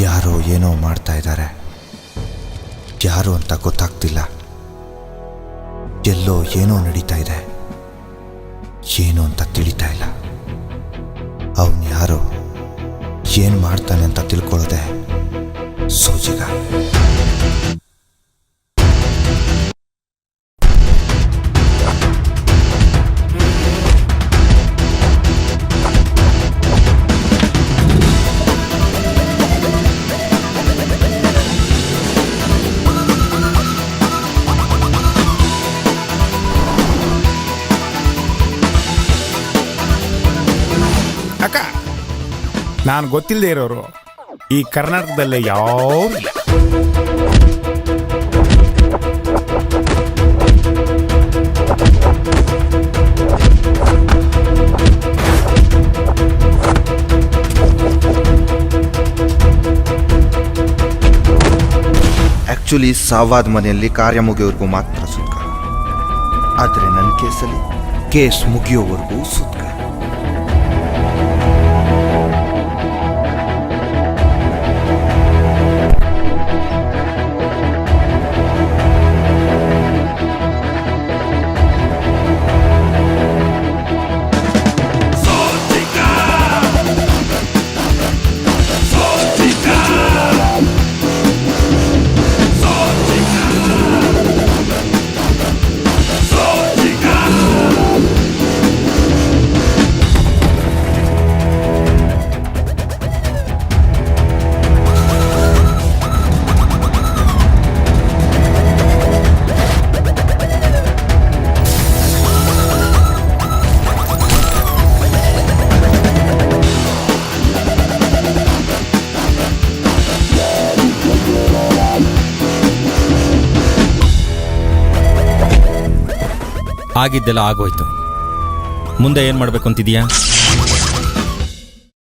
ಯಾರೋ ಏನೋ ಮಾಡ್ತಾ ಇದ್ದಾರೆ. ಯಾರು ಅಂತ ಗೊತ್ತಾಗ್ತಿಲ್ಲ. ಎಲ್ಲೋ ಏನೋ ನಡೀತಾ ಇದೆ. ಏನು ಅಂತ ತಿಳಿತಾ ಇಲ್ಲ. ಅವನು ಯಾರೋ ಏನು ಮಾಡ್ತಾನೆ ಅಂತ ತಿಳ್ಕೊಳ್ಳೋದೆ ಸೋಜಿಗ. ಅಕ್ಕ, ನಾನು ಗೊತ್ತಿಲ್ಲದೆ ಇರೋರು ಈ ಕರ್ನಾಟಕದಲ್ಲೇ ಯಾರು ಇಲ್ಲ. ಆಕ್ಚುಲಿ ಸಾವಾದ ಮನೆಯಲ್ಲಿ ಕಾರ್ಯ ಮುಗಿಯೋವರೆಗೂ ಮಾತ್ರ ಸುಖ. ಆದರೆ ನನ್ನ ಕೇಸಲ್ಲಿ ಕೇಸ್ ಮುಗಿಯೋವರೆಗೂ ಸುಖ. ಆಗಿದ್ದೆಲ್ಲ ಆಗೋಯ್ತು. ಮುಂದೆ ಏನು ಮಾಡಬೇಕು ಅಂತಿದೀಯಾ?